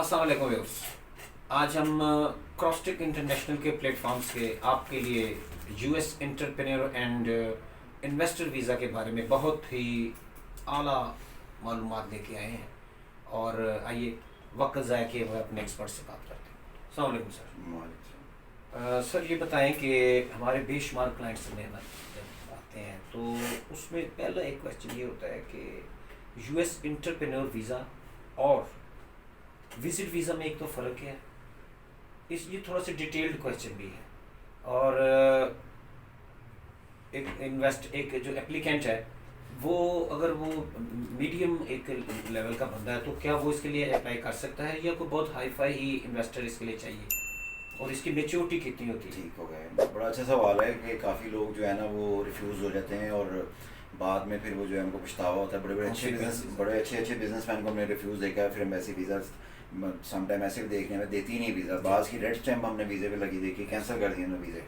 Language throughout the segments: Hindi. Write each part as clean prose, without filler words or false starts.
अस्सलाम वालेकुम व्यूअर्स। आज हम क्रॉसटेक इंटरनेशनल के प्लेटफॉर्म्स के आपके लिए US entrepreneur and investor visa के बारे में बहुत ही आला मालूमात लेके आए हैं। और आइए वक्त ज़ाया किए हुए अपने एक्सपर्ट से बात करते हैं। अस्सलाम वालेकुम सर। सर ये बताएं कि हमारे बेशुमार क्लाइंट्स में जब आते हैं तो उसमें पहला एक क्वेश्चन ये होता है कि यूएस एंटरप्रेन्योर वीज़ा और विजिट वीज़ा में एक तो फ़र्क है। ये थोड़ा सा डिटेल्ड क्वेश्चन भी है। और एक जो एप्लीकेंट है वो अगर वो मीडियम एक लेवल का बंदा है तो क्या वो इसके लिए अप्लाई कर सकता है या कोई बहुत हाई फाई ही इन्वेस्टर इसके लिए चाहिए, और इसकी मेच्योरिटी कितनी होती है? ठीक हो गया। बड़ा अच्छा सवाल है कि काफ़ी लोग जो है ना वो रिफ्यूज़ हो जाते हैं और बाद में फिर वो जो है उनको पछतावा होता है। बड़े अच्छे बिजनेसमैन को हमने रिफ्यूज़ देखा है। फिर एम्बेसी वीज़ा समटाइम ऐसे भी देखने में देती ही नहीं वीज़ा। बाज़ की रेड स्टैम्प हमने वीज़े पे लगी देखी, कैंसिल कर दिए ना वीज़े।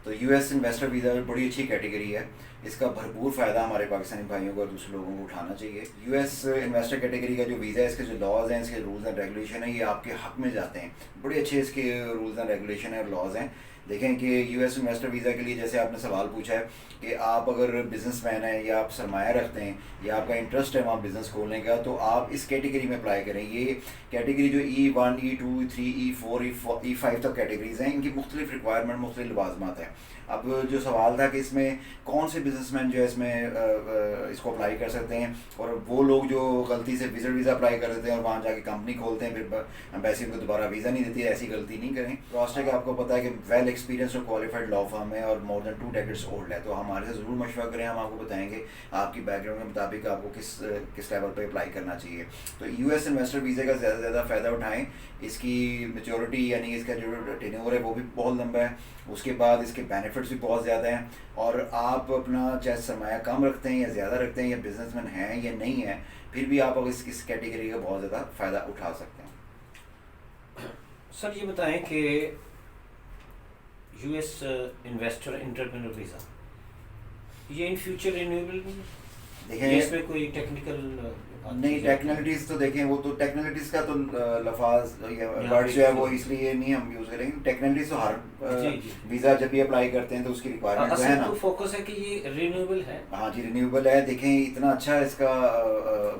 तो यूएस इन्वेस्टर वीज़ा बड़ी अच्छी कैटेगरी है। इसका भरपूर फ़ायदा हमारे पाकिस्तानी भाइयों को और दूसरे लोगों को उठाना चाहिए। यूएस इन्वेस्टर कैटेगरी का जो वीज़ा है, इसके जो लॉज हैं, इसके रूल्स एंड रेगुलेशन है, ये आपके हक में जाते हैं। बड़े अच्छे इसके रूल्स एंड रेगुलेशन और लॉज हैं। देखें कि यूएस इन्वेस्टर वीज़ा के लिए जैसे आपने सवाल पूछा है कि आप अगर बिजनेसमैन हैं या आप सरमाया रखते हैं या आपका इंटरेस्ट है वहाँ बिज़नेस खोलने का, तो आप इस कैटेगरी में अप्लाई करें। ये कैटेगरी जो E1, E2, E3, E4, E5 तक कैटेगरीज़ हैं, इनकी मुख्तलिफ रिक्वायरमेंट, मुख्तलिफ लवाजमात हैं। अब जो सवाल था कि इसमें कौन से बिजनेसमैन जो है इसमें इसको अप्लाई कर सकते हैं, और वो लोग जो गलती से विजिट वीज़ा अप्लाई कर देते हैं और वहाँ जाके कंपनी खोलते हैं, फिर एम्बेसी को दोबारा वीज़ा नहीं देती है, ऐसी गलती नहीं करें। क्रॉसटेक आपको पता है कि वेल एक्सपीरियंस और क्वालिफाइड लॉ फर्म है और मोर देन 2 डेकेड्स ओल्ड है। तो हमारे से ज़रूर मशवरा करें, हम आपको बताएंगे आपकी बैकग्राउंड के मुताबिक आपको किस लेवल पर अप्लाई करना चाहिए। तो यूएस इन्वेस्टर वीज़े का ज़्यादा से ज़्यादा फ़ायदा उठाएँ। इसकी मेच्योरिटी यानी इसका जो टेन्योर है वो भी बहुत लंबा है, उसके बाद इसके बेनिफिट्स भी बहुत ज़्यादा हैं। और आप अपना चाहे सरमाया कम रखते हैं या ज़्यादा रखते हैं या बिजनेसमैन हैं या नहीं है, फिर भी आप इस कैटेगरी का बहुत ज़्यादा फ़ायदा उठा सकते हैं। सर ये बताएं कि यूएस इन्वेस्टर एंटरप्रेन्योर वीज़ा ये इन फ्यूचर रिन्यूएबल नहीं है? देखें इसमें कोई टेक्निकल नहीं, टेक्निकलिटीज़ तो देखें, वो तो टेक्निकलिटीज़ का तो लफाज या वर्ड जो है वो इसलिए नहीं हम यूज़ करेंगे। टेक्निकलिटीज़ तो हर वीज़ा जब भी अप्लाई करते हैं तो उसकी रिक्वायरमेंट जो है ना, तो फोकस है कि ये रिन्यूएबल है। हाँ जी, रिन्यूएबल है। देखें इतना अच्छा इसका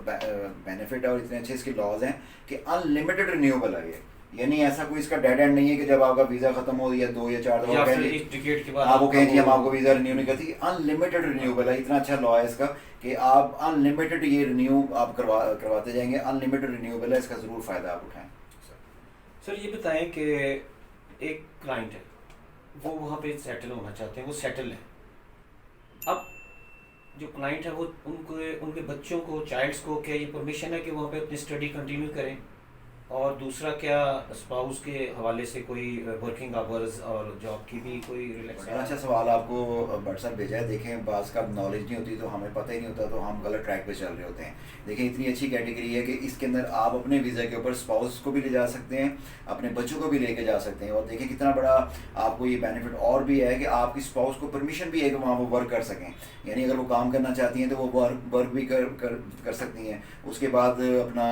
बेनिफिट है और इतने अच्छे इसके लॉज हैं कि अनलिमिटेड रिन्यूएबल है ये। यानी ऐसा कोई इसका डेड एंड नहीं है कि जब आपका वीज़ा खत्म हो या 2 या 4 दफा आपको कहें जी हम आपको वीज़ा रिन्यू नहीं करती। अनलिमिटेड रिन्यूएबल है। इतना अच्छा लॉ है इसका कि आप अनलिमिटेड ये रिन्यू आप करवाते जाएंगे। अनलिमिटेड रिन्यूएबल है, इसका ज़रूर फ़ायदा आप उठाएं। सर ये बताएं कि एक क्लाइंट है, वो वहाँ पे सेटल होना चाहते हैं, वो सेटल है। अब जो क्लाइंट है वो उनके बच्चों को, चाइल्ड्स को क्या ये परमिशन है कि वहाँ पे अपनी स्टडी कंटिन्यू करें? और दूसरा, क्या स्पाउस के हवाले से कोई वर्किंग आवर्स और जॉब की भी कोई रिलैक्स? बड़ा अच्छा सवाल आपको व्हाट्सएप भेजा है। देखें बाज़ का नॉलेज नहीं होती तो हमें पता ही नहीं होता, तो हम गलत ट्रैक पे चल रहे होते हैं। देखें इतनी अच्छी कैटेगरी है कि इसके अंदर आप अपने वीज़ा के ऊपर स्पाउस को भी ले जा सकते हैं, अपने बच्चों को भी लेके जा सकते हैं। और देखें कितना बड़ा आपको ये बेनिफिट और भी है कि आपकी स्पाउस को परमिशन भी है कि वहाँ वो वर्क कर सकें। यानी अगर वो काम करना चाहती हैं तो वो वर्क भी कर सकती हैं। उसके बाद अपना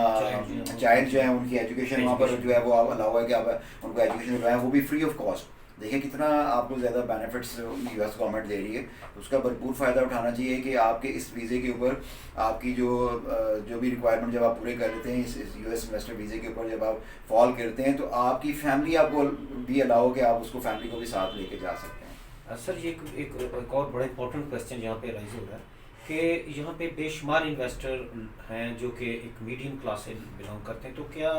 चाइल्ड जो है उनकी एजुकेशन वहाँ पर जो है वो अलाउ है कि आप उनको एजुकेशन दिलवाएं, वो भी फ्री ऑफ कॉस्ट। देखिए कितना आपको ज़्यादा बेनिफिट्स यूएस गवर्नमेंट दे रही है, उसका भरपूर फ़ायदा उठाना चाहिए कि आपके इस वीज़े के ऊपर आपकी जो भी रिक्वायरमेंट जब आप पूरे कर लेते हैं इस यूएस इन्वेस्टर वीज़े के ऊपर जब आप फॉल करते हैं, तो आपकी फैमिली आपको भी अलाउ कि आप उसको फैमिली को भी साथ लेके जा सकते हैं। सर ये एक और बड़ा इंपॉर्टेंट क्वेश्चन यहाँ पे राइज हो रहा है कि यहाँ पे बेशुमार इन्वेस्टर हैं जो कि एक मीडियम क्लास से बिलोंग करते हैं, तो क्या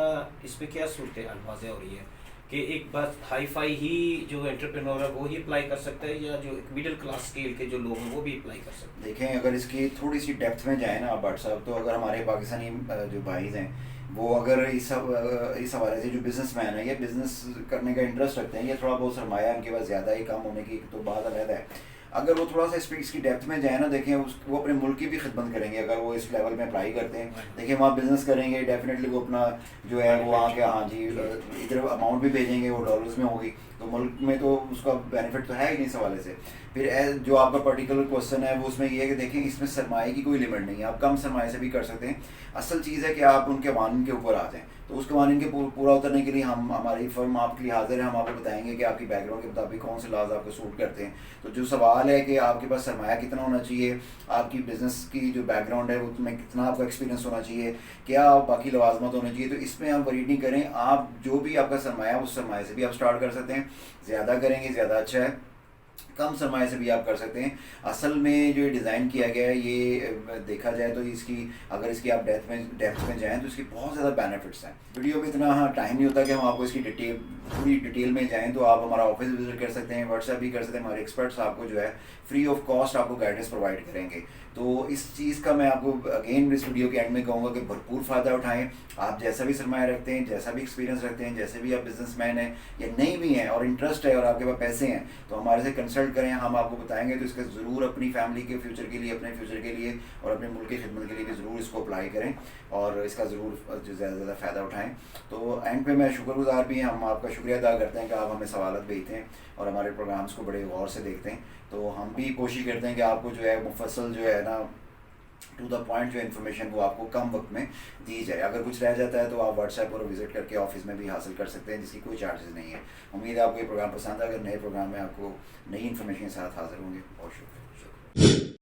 इसमें क्या सूरत वाज़ हो रही है कि एक बात हाई फाई ही जो एंटरप्रेन्योर है वो ही अप्लाई कर सकता है या जो एक मिडिल क्लास स्केल के जो लोग हैं वो भी अप्लाई कर सकते हैं? देखें अगर इसकी थोड़ी सी डेप्थ में जाए ना आप व्हाट्सएप, तो अगर हमारे पाकिस्तानी जो भाईज़ हैं वो अगर इस हवाले से जो बिजनेसमैन है या बिज़नेस करने का इंटरेस्ट रखते हैं या थोड़ा बहुत सरमाया उनके पास ज़्यादा ही कम होने की तो बात अलग है। अगर वो थोड़ा सा इसकी डेप्थ में जाए ना, देखें वो अपने मुल्क की भी खिदमत करेंगे अगर वो इस लेवल में अप्लाई करते हैं। देखिए वहाँ बिजनेस करेंगे, डेफिनेटली वो अपना जो है वो आके हाँ जी इधर अमाउंट भी भेजेंगे, वो डॉलर्स में होगी, तो मुल्क में तो उसका बेनिफिट तो है ही नहीं इस हवाले से। फिर जो आपका पर्टिकुलर क्वेश्चन है वो उसमें ये है कि देखें इसमें सरमाए की कोई लिमिट नहीं है, आप कम सरमाए से भी कर सकते हैं। असल चीज़ है कि आप उनके कानून के ऊपर आ जाएँ, तो उस कानून के पूरा उतरने के लिए हमारी फर्म आपके लिए हाजिर है। हम आपको बताएंगे कि आपकी बैकग्राउंड के मुताबिक कौन से लॉज आपको सूट करते हैं। तो जो सवाल है कि आपके पास सरमाया कितना होना चाहिए, आपकी बिज़नेस की जो बैकग्राउंड है उसमें कितना आपका एक्सपीरियंस होना चाहिए, क्या बाकी लवाजमत होना चाहिए, तो इसमें आप वरी नहीं करें। आप जो भी आपका सरमाया उस सरमाए से भी आप स्टार्ट कर सकते हैं। ज़्यादा करेंगे ज़्यादा अच्छा है, कम सरमाए से भी आप कर सकते हैं। असल में जो डिज़ाइन किया गया है ये देखा जाए तो इसकी अगर इसकी आप डेप्थ में जाएं तो इसकी बहुत ज़्यादा बेनिफिट्स हैं। वीडियो में इतना टाइम नहीं होता कि हम आपको इसकी पूरी डिटेल में जाएं, तो आप हमारा ऑफिस विजिट कर सकते हैं, व्हाट्सएप भी कर सकते हैं। हमारे एक्सपर्ट्स आपको जो है फ्री ऑफ कॉस्ट आपको गाइडेंस प्रोवाइड करेंगे। तो इस चीज़ का मैं आपको अगेन इस वीडियो के एंड में कहूँगा कि भरपूर फ़ायदा उठाएं। आप जैसा भी सरमाया रखते हैं, जैसा भी एक्सपीरियंस रखते हैं, जैसे भी आप बिजनेसमैन हैं या नहीं भी हैं और इंटरेस्ट है और आपके पास पैसे हैं, तो हमारे से कंसल्ट करें, हम आपको बताएंगे। तो इसका ज़रूर अपनी फैमिली के फ्यूचर के लिए, अपने फ्यूचर के लिए और अपने मुल्क की खिदमत के लिए भी ज़रूर इसको अप्लाई करें और इसका ज़रूर ज़्यादा से ज़्यादा फ़ायदा उठाएँ। तो एंड पे मैं शुक्रगुजार भी हैं, हम आपका शुक्रिया अदा करते हैं कि आप हमें सवालत भेजते हैं और हमारे प्रोग्राम्स को बड़े गौर से देखते हैं। तो हम भी कोशिश करते हैं कि आपको जो है मुफस्सल जो है ना टू द पॉइंट जो इन्फॉर्मेशन वो आपको कम वक्त में दी जाए। अगर कुछ रह जाता है तो आप व्हाट्सएप पर विजिट करके ऑफिस में भी हासिल कर सकते हैं, जिसकी कोई चार्जेस नहीं है। उम्मीद है आपको ये प्रोग्राम पसंद है। अगर नए प्रोग्राम में आपको नई इन्फॉर्मेशन के साथ हाजिर होंगे। बहुत शुक्रिया।